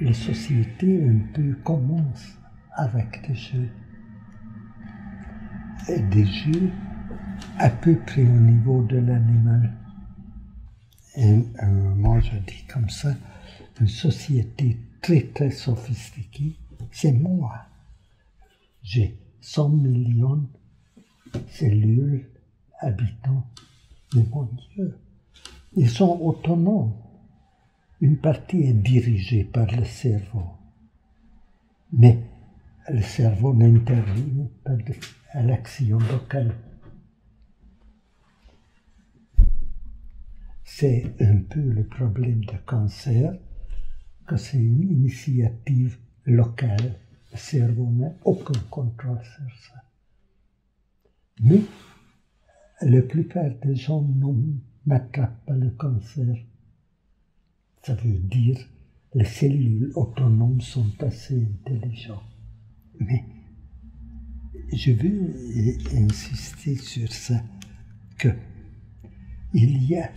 la société un peu commence avec des jeux. Et des jeux à peu près au niveau de l'animal. Et moi je dis comme ça, une société très très sophistiquée, c'est moi. J'ai 100 millions de cellules, habitants, mais mon Dieu, ils sont autonomes. Une partie est dirigée par le cerveau, mais le cerveau n'intervient pas à l'action locale. C'est un peu le problème du cancer, que c'est une initiative locale. Le cerveau n'a aucun contrôle sur ça. Mais la plupart des gens n'attrapent pas le cancer. Ça veut dire que les cellules autonomes sont assez intelligentes. Mais je veux insister sur ça, qu'il y a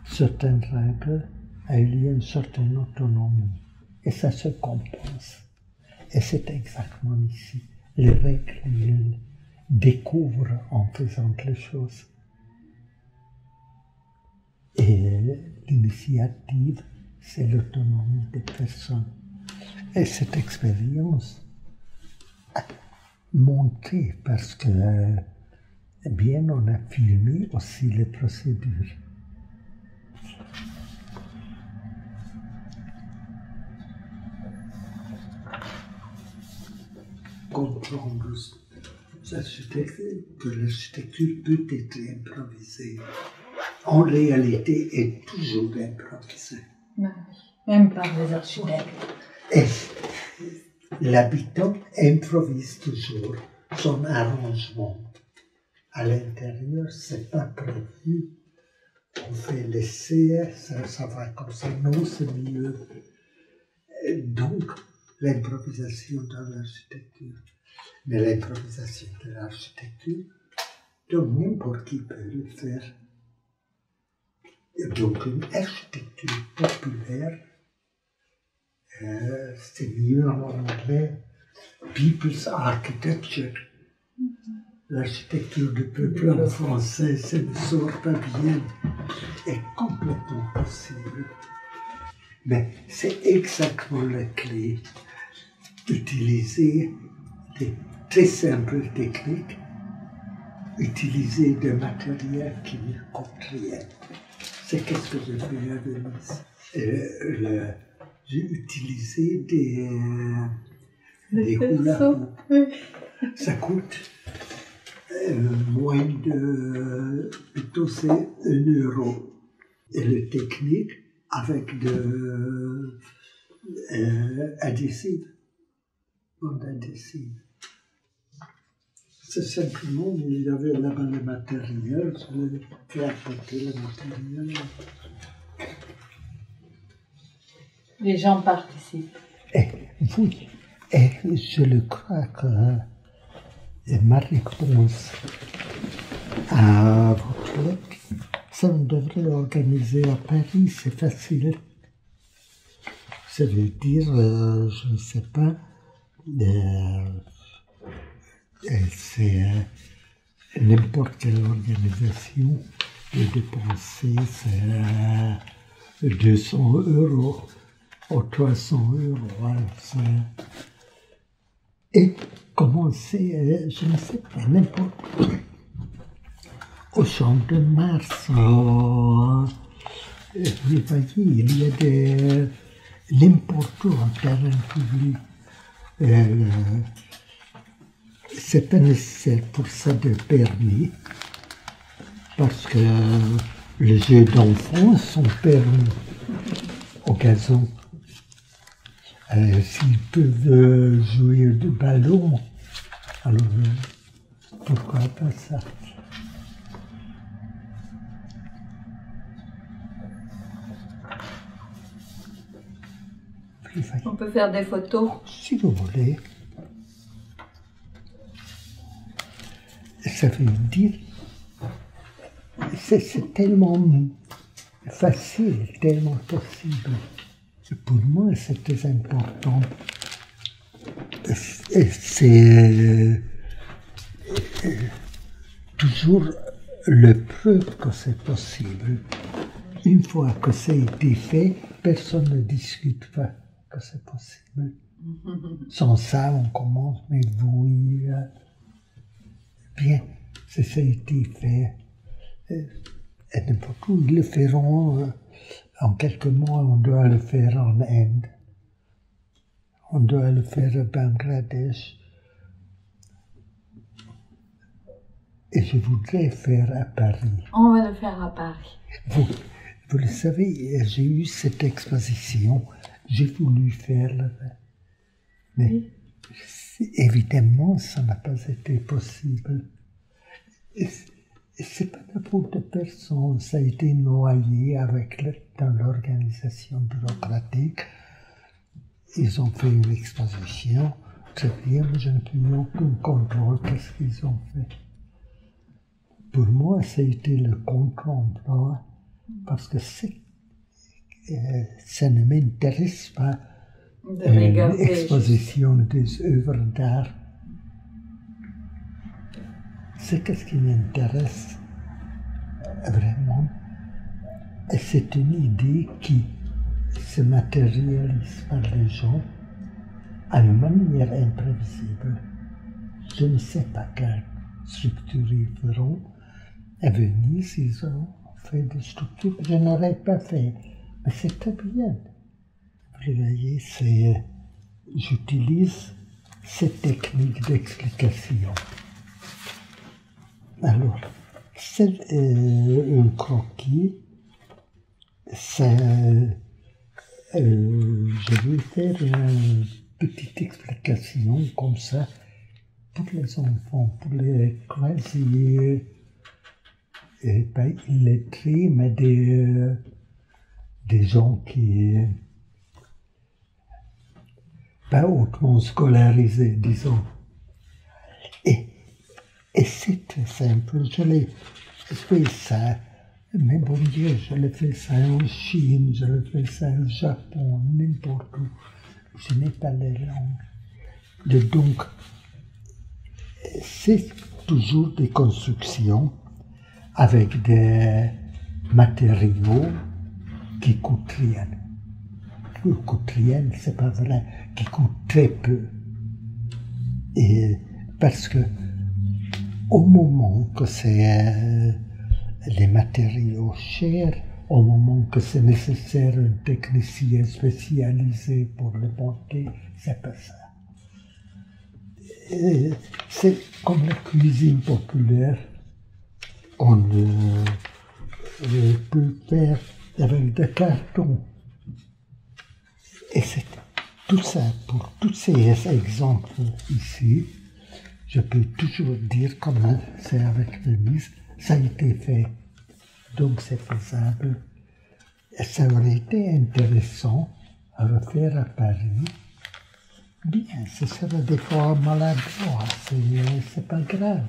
certaines règles et il y a une certaine autonomie. Et ça se compense. Et c'est exactement ici. Les règles, ils découvrent en faisant les choses. Et l'initiative, c'est l'autonomie des personnes. Et cette expérience a monté parce que, bien, on a filmé aussi les procédures. Comprendre que l'architecture peut être improvisée. En réalité, est toujours improvisée. Même par les architectes. Et l'habitant improvise toujours son arrangement. À l'intérieur, c'est pas prévu. On fait l'essai, ça va comme ça, non, c'est mieux. Donc, l'improvisation dans l'architecture. Mais l'improvisation de l'architecture, donc n'importe qui peut le faire. Donc une architecture populaire, c'est mieux en anglais, people's architecture. L'architecture du peuple en français, ça ne sort pas bien, est complètement possible. Mais c'est exactement la clé. Utiliser des très simples techniques, utiliser des matériaux qui ne coûtent rien. C'est qu'est-ce que j'ai fait à Venise. J'ai utilisé des hula-hoop. Ça coûte moins de... plutôt c'est 1 euro. Et la technique avec de adhésif. Bande adhésive. C'est simplement, il y avait là-bas le matériel, je l'ai fait apporter le matériel. Les gens participent. Oui, et je le crois que ma réponse à votre lettre, ça on devrait organiser à Paris, c'est facile. Ça veut dire, je ne sais pas, c'est n'importe quelle organisation de dépenser, c'est 200 € ou 300 €. Et commencer, je ne sais pas, n'importe au Champ de Mars. Vous voyez, il y a n'importe où en terrain public. C'est pas nécessaire pour ça de permis, parce que les jeux d'enfants sont permis au gazon. S'ils peuvent jouer du ballon, alors pourquoi pas ça? On peut faire des photos. Si vous voulez. Ça veut dire, c'est tellement facile, tellement possible. Pour moi, c'est très important. C'est toujours le preuve que c'est possible. Une fois que ça a été fait, personne ne discute pas que c'est possible. Sans ça, on commence, mais oui, bien, ça a été fait. Et n'importe où, ils le feront en quelques mois, on doit le faire en Inde. On doit le faire au Bangladesh. Et je voudrais faire à Paris. On va le faire à Paris. Vous le savez, j'ai eu cette exposition, j'ai voulu faire là-bas. Mais évidemment, ça n'a pas été possible. Et c'est pas la faute de personne, ça a été noyé dans l'organisation bureaucratique. Ils ont fait une exposition, très bien, mais je n'ai plus aucun contrôle de ce qu'ils ont fait. Pour moi, ça a été le contre-emploi, parce que ça ne m'intéresse pas l'exposition des œuvres d'art. C'est ce qui m'intéresse vraiment. Et c'est une idée qui se matérialise par les gens à une manière imprévisible. Je ne sais pas quelle structure ils feront. À Venise, ils ont fait des structures que je n'aurais pas fait. Mais c'est très bien. Vous voyez, j'utilise cette technique d'explication. Alors, c'est un croquis. Je vais faire une petite explication comme ça pour les enfants, pour les quasi pas illettrés, mais des gens qui pas hautement scolarisés, disons. Et c'est très simple. Je fais ça. Mais bon Dieu, je le fais ça en Chine, je le fais ça au Japon, n'importe où. Je n'ai pas les langues. Donc, c'est toujours des constructions avec des matériaux qui coûtent rien. Qui coûtent rien, c'est pas vrai, qui coûtent très peu. Et parce que au moment que c'est les matériaux chers, au moment que c'est nécessaire un technicien spécialisé pour le monter, c'est pas ça. C'est comme la cuisine populaire, on peut faire avec des cartons. Et c'est tout ça, pour tous ces exemples ici, je peux toujours dire comment c'est avec Venise, ça a été fait. Donc c'est faisable. Et ça aurait été intéressant à refaire à Paris. Bien, ce sera des fois maladroit, c'est pas grave.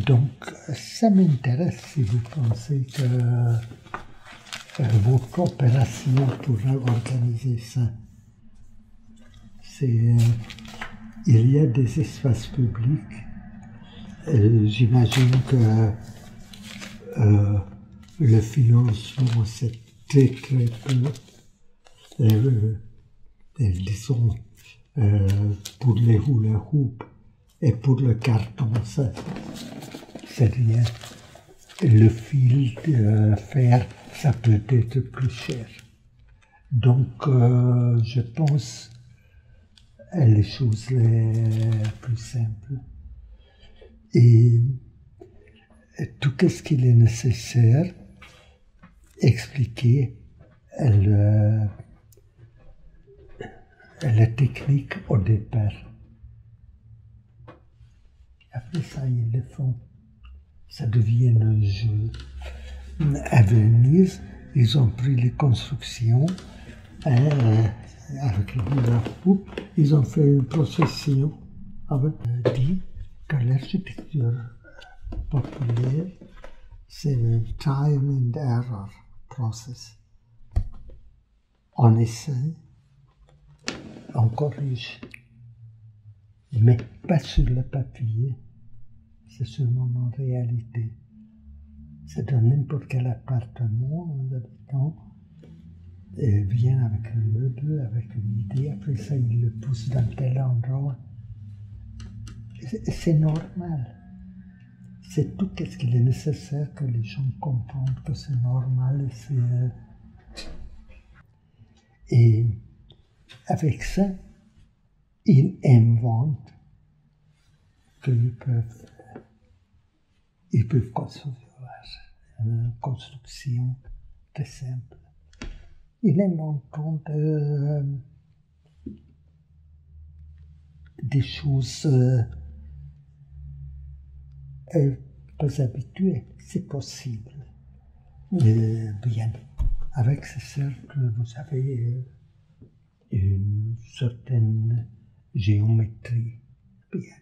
Donc, ça m'intéresse si vous pensez que votre opération pourra organiser ça. Il y a des espaces publics. J'imagine que le financement, c'est très très peu. Disons, pour les hula hoop et pour le carton, ça, c'est rien. Le fil de fer, ça peut être plus cher. Donc, je pense les choses les plus simples. Et tout ce qu'il est nécessaire, expliquer la technique au départ. Après ça, ils le font. Ça devient un jeu. À Venise, ils ont pris les constructions avec le hula hoop. Ils ont fait une procession avec dit que l'architecture populaire, c'est le time and error process. On essaie, on corrige, mais pas sur le papier, c'est seulement en réalité. C'est dans n'importe quel appartement, les habitants viennent avec un meuble, avec une idée, après ça ils le poussent dans tel endroit. C'est normal. C'est tout ce qu'il est nécessaire que les gens comprennent que c'est normal. Et avec ça, ils inventent qu'ils peuvent concevoir une construction très simple. Ils inventent des choses pas habituées. C'est possible. Bien, avec ce cercle, vous avez une certaine géométrie. Bien,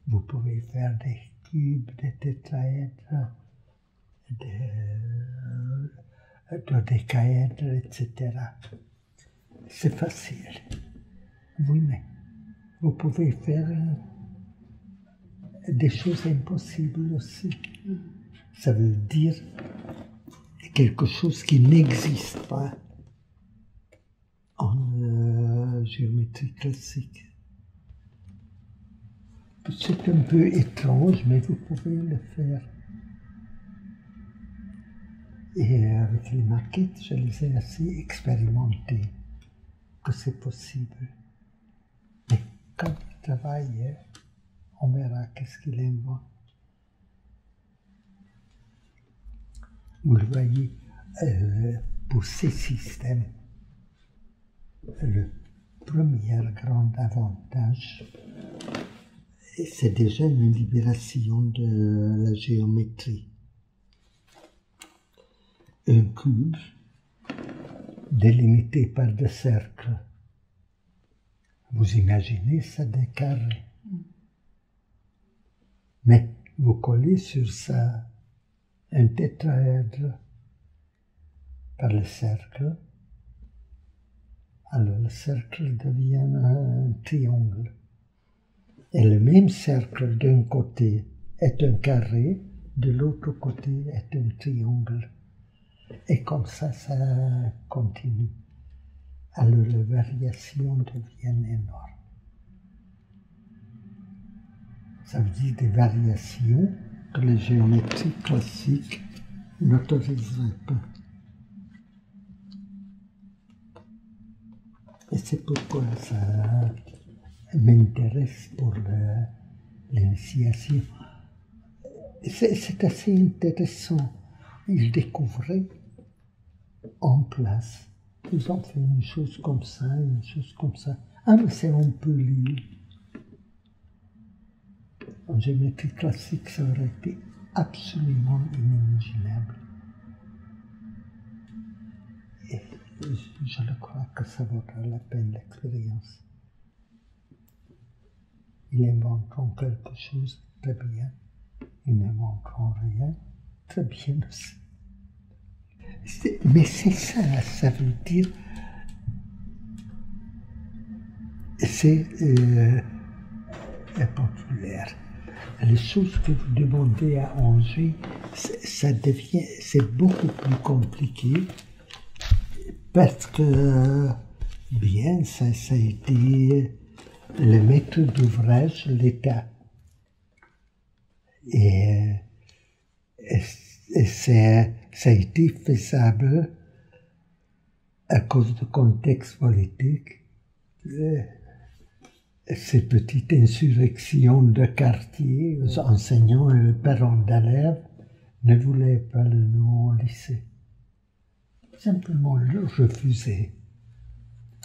vous pouvez faire des cubes, des tétraèdres, des dodécaèdres, etc. C'est facile. Oui, mais vous pouvez faire des choses impossibles aussi. Ça veut dire quelque chose qui n'existe pas en géométrie classique. C'est un peu étrange, mais vous pouvez le faire. Et avec les maquettes, je les ai assez expérimentées, que c'est possible. Mais quand il travaille, on verra qu'est-ce qu'il invente. Vous le voyez, pour ces systèmes, le premier grand avantage, c'est déjà une libération de la géométrie. Un cube délimité par des cercles. Vous imaginez ça des carrés. Mais vous collez sur ça un tétraèdre par le cercle, alors le cercle devient un triangle. Et le même cercle d'un côté est un carré, de l'autre côté est un triangle. Et comme ça continue. Alors les variations deviennent énormes. Ça veut dire des variations que les géométries classiques n'autoriseraient pas. Et c'est pourquoi ça m'intéresse pour l'initiation. C'est assez intéressant. Ils découvraient en place. Ils ont fait une chose comme ça, une chose comme ça. Ah, mais c'est on peut lire. En géométrie classique, ça aurait été absolument inimaginable. Et je le crois que ça vaudra la peine l'expérience. Ils inventeront quelque chose très bien. Ils n'inventeront rien très bien aussi. Mais c'est ça, ça veut dire, c'est populaire. Les choses que vous demandez à Angers, c'est beaucoup plus compliqué parce que, bien, ça a été le maître d'ouvrage, l'État. Et ça a été faisable à cause du contexte politique. Ces petites insurrections de quartier, les enseignants et les parents d'élèves ne voulaient pas le nouveau lycée. Simplement le refusaient.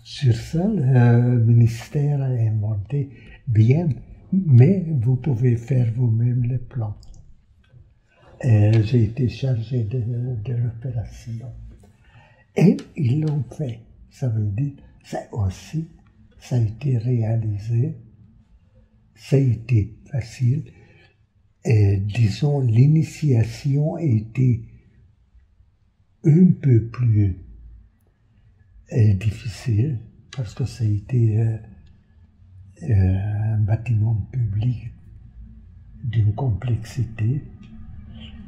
Sur ça, le ministère a inventé bien, mais vous pouvez faire vous-même les plans. J'ai été chargé de l'opération. Et ils l'ont fait. Ça veut dire, ça aussi, ça a été réalisé, ça a été facile. Disons, l'initiation a été un peu plus est difficile parce que ça a été un bâtiment public d'une complexité,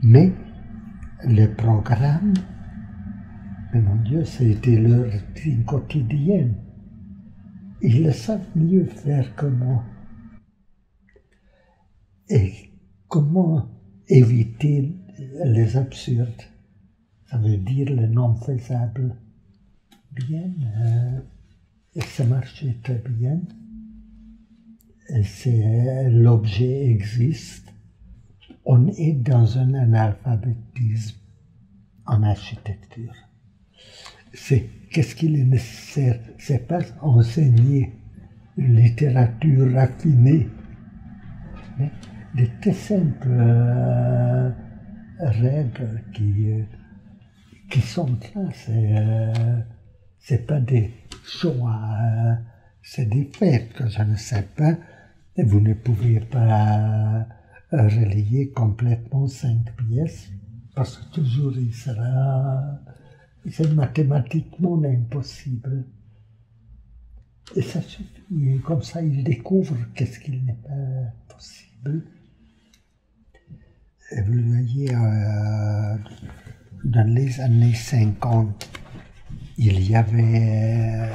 mais le programme, mais mon Dieu, ça a été leur routine quotidienne. Ils le savent mieux faire que moi. Et comment éviter les absurdes? Ça veut dire le non faisable. Bien, et ça marchait très bien. L'objet existe. On est dans un analphabétisme en architecture. Qu'est-ce qu'il est nécessaire? C'est pas enseigner une littérature raffinée, mais des très simples règles qui sont là. C'est pas des choix, c'est des faits que je ne sais pas. Et vous ne pouvez pas relier complètement 5 pièces, parce que toujours il sera... C'est mathématiquement impossible. Et ça suffit. Et comme ça, il découvre qu'est-ce qu'il n'est pas possible. Et vous voyez, dans les années 50, il y avait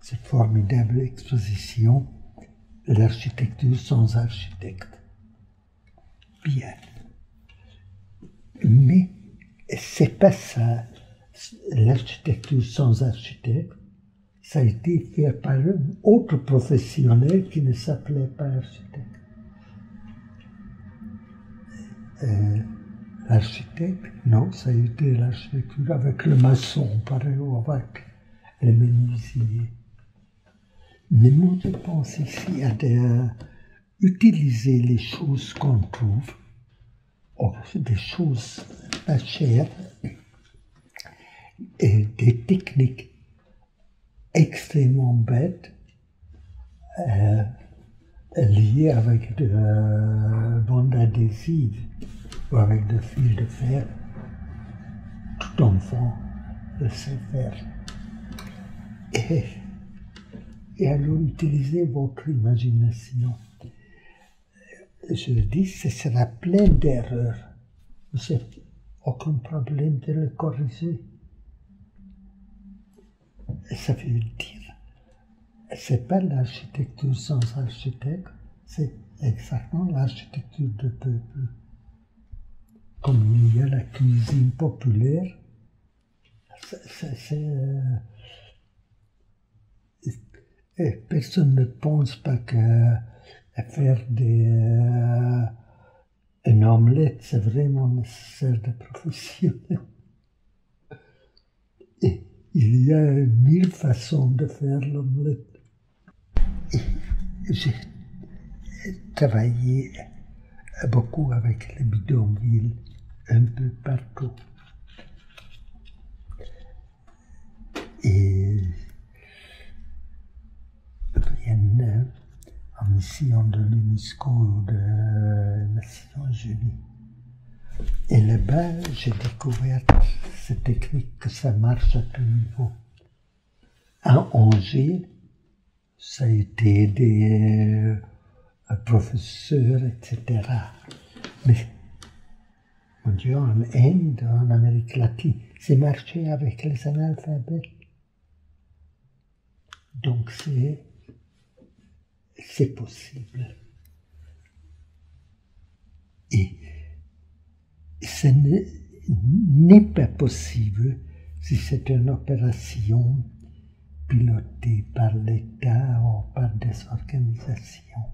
cette formidable exposition, l'architecture sans architecte. Bien. Mais c'est pas ça. L'architecture sans architecte, ça a été fait par un autre professionnel qui ne s'appelait pas architecte. L'architecte, non, ça a été l'architecture avec le maçon, pareil, avec le menuisier. Mais moi, je pense ici à utiliser les choses qu'on trouve, des choses pas chères, et des techniques extrêmement bêtes liées avec de bandes adhésives ou avec de fils de fer. Tout enfant le sait faire. Et alors utilisez votre imagination. Je dis, ce sera plein d'erreurs. Vous n'avez aucun problème de le corriger. Ça veut dire, c'est pas l'architecture sans architecte, c'est exactement l'architecture de peuple. Comme il y a la cuisine populaire, personne ne pense pas que faire une omelette, c'est vraiment nécessaire de professionnel. Et il y a 1000 façons de faire l'omelette. J'ai travaillé beaucoup avec les bidonvilles, un peu partout. Et viennent en mission de l'UNESCO ou des Nations Unies. Et là-bas, j'ai découvert cette technique que ça marche à tout niveau. À Angers, ça a été des professeurs, etc. Mais, mon Dieu, en Inde, en Amérique latine, c'est marché avec les analphabètes. Donc c'est possible. Et ce n'est pas possible si c'est une opération pilotée par l'État ou par des organisations.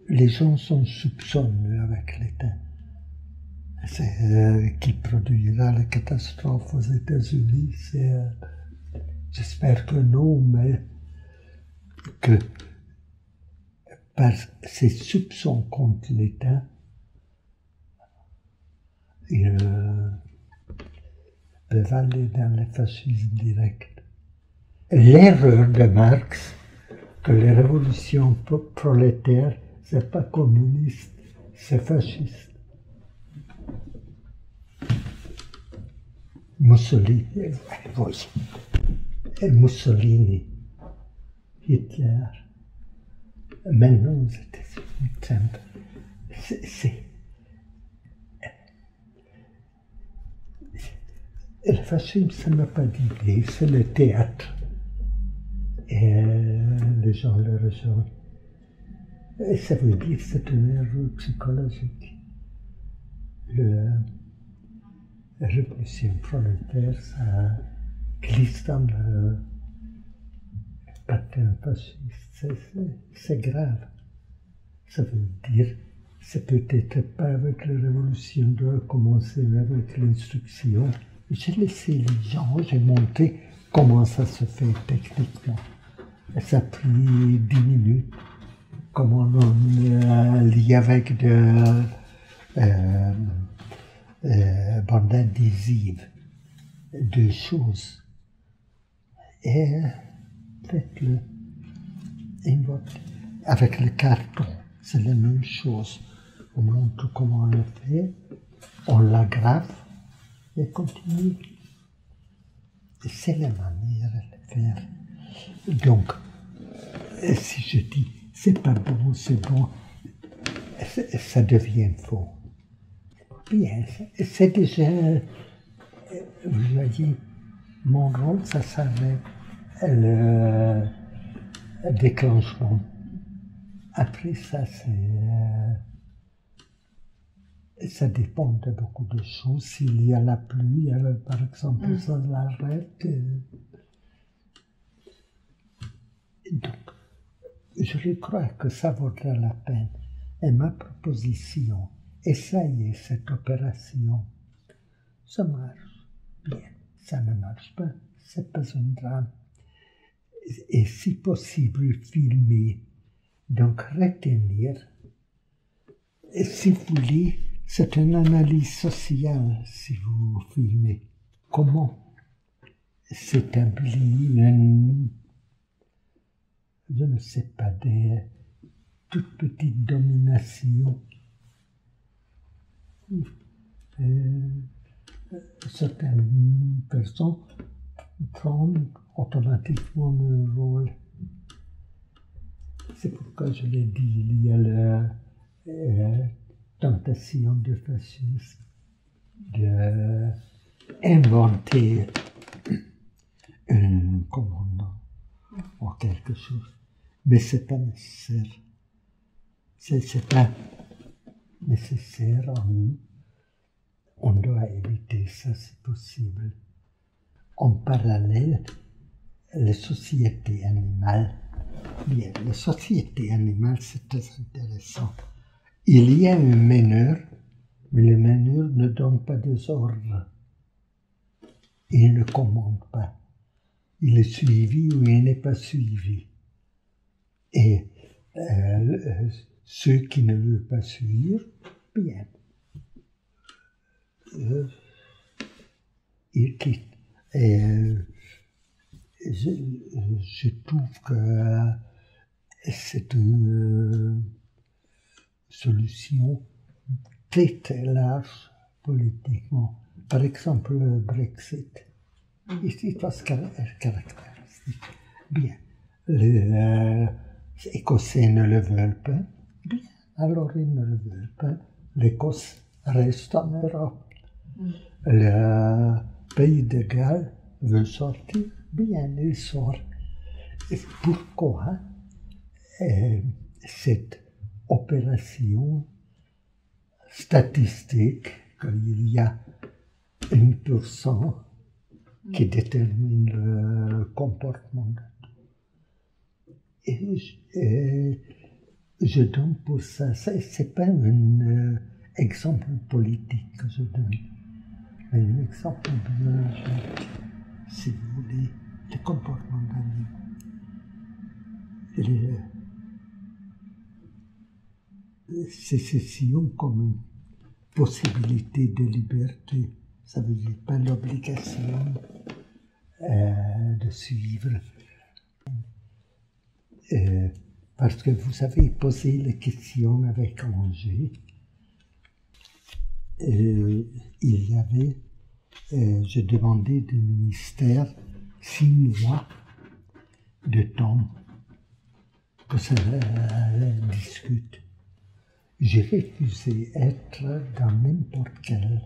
Les gens sont soupçonneux avec l'État. C'est qui produira la catastrophe aux États-Unis. J'espère que non, mais que par ces soupçons contre l'État, ils peuvent aller dans le fascisme direct. L'erreur de Marx, que les révolutions prolétaires, c'est pas communiste, c'est fasciste. Mussolini, oui, Mussolini, Hitler, maintenant aux États-Unis, Trump, le fascisme, ça n'a pas d'idée, c'est le théâtre. Et les gens le rejoignent. Et ça veut dire que c'est une erreur psychologique. La révolution prolétaire, ça glisse dans le patin fasciste. C'est grave. Ça veut dire, c'est peut-être pas avec la révolution de commencer avec l'instruction. J'ai laissé les gens, j'ai montré comment ça se fait techniquement. Et ça a pris 10 minutes. Comment on lit avec de bande adhésive, deux choses. Et faites-le. Avec le carton, c'est la même chose. On montre comment on le fait, on l'agrafe et continue. C'est la manière de le faire. Donc, si je dis c'est pas bon, c'est bon, ça devient faux. Bien, c'est déjà, vous voyez, mon rôle, ça serait le déclenchement. Après ça, ça dépend de beaucoup de choses. S'il y a la pluie, alors, par exemple, ça l'arrête. Donc, je crois que ça vaudra la peine. Et ma proposition, essayez cette opération. Ça marche bien, ça ne marche pas, c'est pas un drame. Et si possible, filmer. Donc, retenir. Et si vous voulez, c'est une analyse sociale si vous filmez. Comment s'établit une, je ne sais pas, des toutes petites dominations. Certaines personnes prennent automatiquement un rôle. C'est pourquoi je l'ai dit, il y a la tentation de fascisme, d'inventer un commandant ou quelque chose. Mais ce n'est pas nécessaire. C'est pas nécessaire. On doit éviter ça si possible. En parallèle, les sociétés animales. Bien, les sociétés animales, c'est très intéressant. Il y a un meneur, mais le meneur ne donne pas des ordres. Il ne commande pas. Il est suivi ou il n'est pas suivi. Et ceux qui ne veulent pas suivre, bien, ils quittent. Et je trouve que c'est une solution très très large politiquement. Par exemple, le Brexit. Ici, c'est caractéristique. Bien. Les Écossais ne le veulent pas. Bien. Alors, ils ne le veulent pas. L'Écosse reste en Europe. Le pays de Galles veut sortir. Bien, il sort. Et pourquoi cette opération statistique qu'il y a 1% qui détermine le comportement de tout. Et je donne pour ça, c'est pas un exemple politique que je donne, mais un exemple biologique, si vous voulez, le comportement d'animaux. Sécession comme une possibilité de liberté, ça veut dire pas l'obligation de suivre. Parce que vous avez posé la question avec Angers, il y avait j'ai demandé du ministère 6 mois de temps que ça discute. J'ai refusé d'être dans n'importe quelle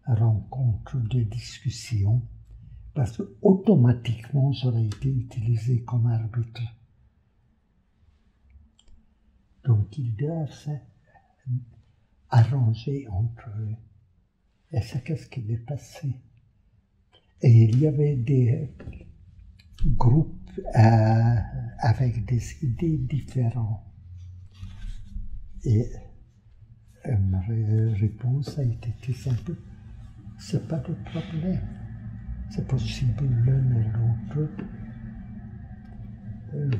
rencontre de discussion parce que automatiquement j'aurais été utilisé comme arbitre. Donc ils doivent s'arranger entre eux. Et c'est qu'est-ce qui est passé. Et il y avait des groupes avec des idées différentes. Et ma réponse a été tout simple. C'est pas de problème. C'est possible l'un et l'autre.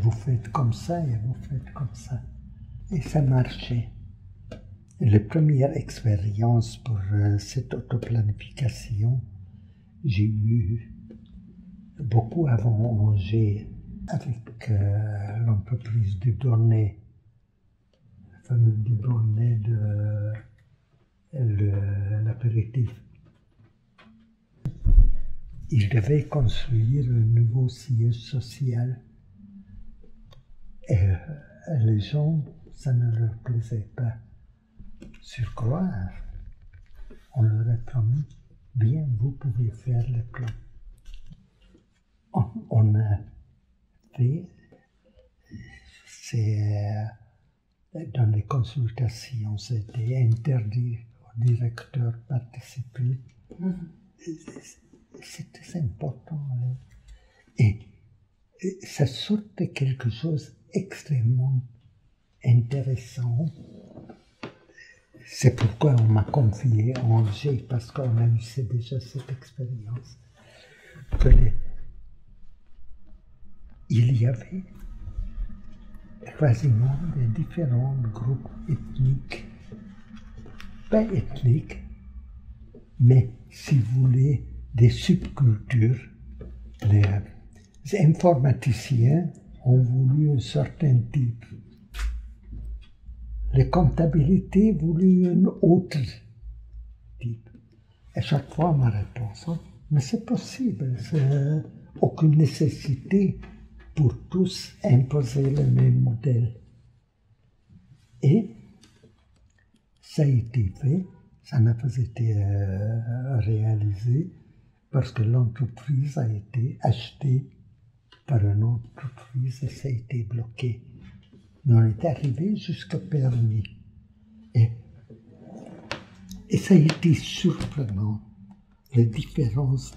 Vous faites comme ça et vous faites comme ça. Et ça marchait. La première expérience pour cette autoplanification, j'ai eu beaucoup avant Angers avec l'entreprise du Donnay, le fameux du Donnay de l'apéritif. Ils devaient construire un nouveau siège social et les gens, ça ne leur plaisait pas. Sur quoi on leur a promis, bien, vous pouvez faire le plan. On a fait, dans les consultations, c'était interdit au directeur de participer. C'était important. Et ça sortait quelque chose d'extrêmement intéressant. C'est pourquoi on m'a confié à Angers, parce qu'on a eu déjà cette expérience. Il y avait quasiment des différents groupes ethniques. Pas ethniques, mais si vous voulez, des subcultures. Les informaticiens ont voulu un certain type. Les comptabilités voulaient un autre type. Et chaque fois, ma réponse, mais c'est possible, c'est aucune nécessité pour tous imposer le même modèle. Et ça a été fait, ça n'a pas été réalisé parce que l'entreprise a été achetée par une autre entreprise et ça a été bloqué. Mais on est arrivé jusqu'au permis. Et ça a été surprenant, les différences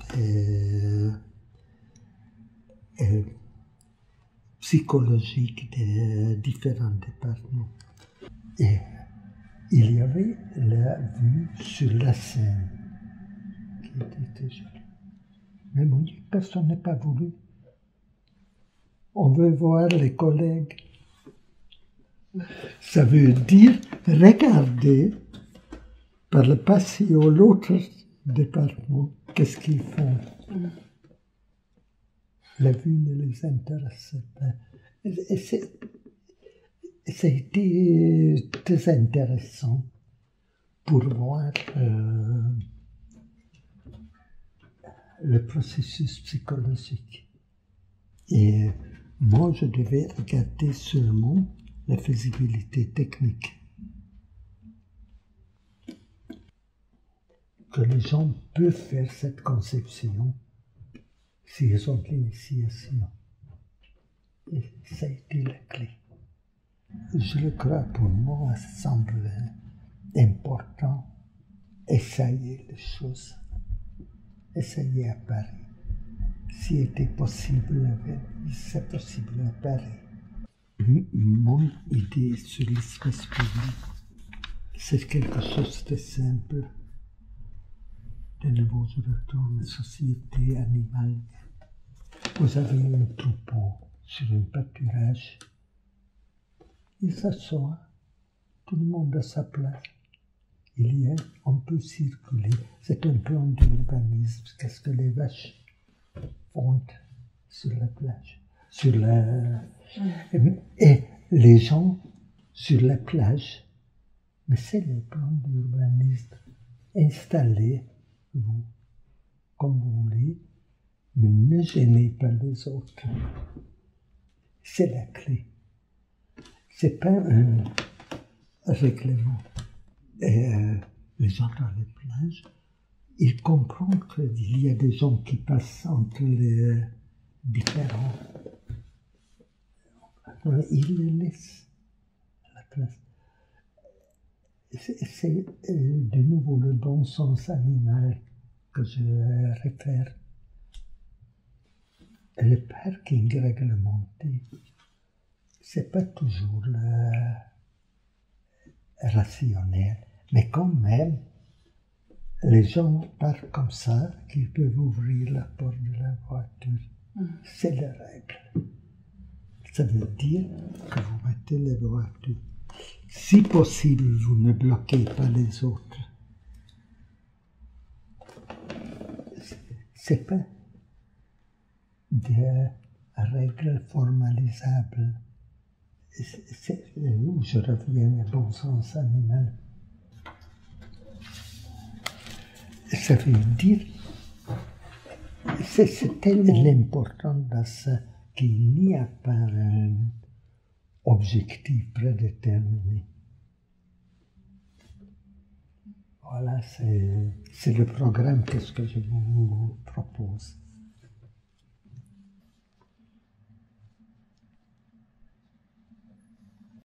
psychologiques des différents départements. Et il y avait la vue sur la Seine, qui était jolie. Mais mon Dieu, personne n'a pas voulu. On veut voir les collègues. Ça veut dire regarder par le patio l'autre département, qu'est-ce qu'ils font. La vue ne les intéressait pas. Et ça a été très intéressant pour voir le processus psychologique. Et moi, je devais regarder seulement la faisabilité technique. Que les gens peuvent faire cette conception s'ils ont l'initiation. Et ça a été la clé. Je le crois, pour moi, ça semble important. Essayer les choses. Essayer à Paris. Si c'était possible, c'est possible à Paris. Mon idée sur l'espace public, c'est quelque chose de simple. De nouveau, je retourne à la société animale. Vous avez un troupeau sur un pâturage. Il s'assoit, tout le monde à sa place. On peut circuler. C'est un plan d'urbanisme. Qu'est-ce que les vaches font sur la plage? Et les gens sur la plage. Mais c'est le plan d'urbanisme. Installez-vous comme vous voulez, mais ne gênez pas les autres. C'est la clé. C'est pas un règlement. Et les gens dans les plages, ils comprennent qu'il y a des gens qui passent entre les différents. Alors, ils les laissent à la place. C'est de nouveau le bon sens animal que je réfère. Le parking réglementé, c'est pas toujours rationnel, mais quand même, les gens partent comme ça, qu'ils peuvent ouvrir la porte de la voiture. C'est la règle. Ça veut dire que vous mettez les voitures. Si possible, vous ne bloquez pas les autres. C'est pas des règles formalisables. C'est où je reviens au bon sens animal. Ça veut dire, c'est tellement important dans ça qu'il n'y a pas un objectif prédéterminé. Voilà, c'est le programme, qu'est-ce que je vous propose.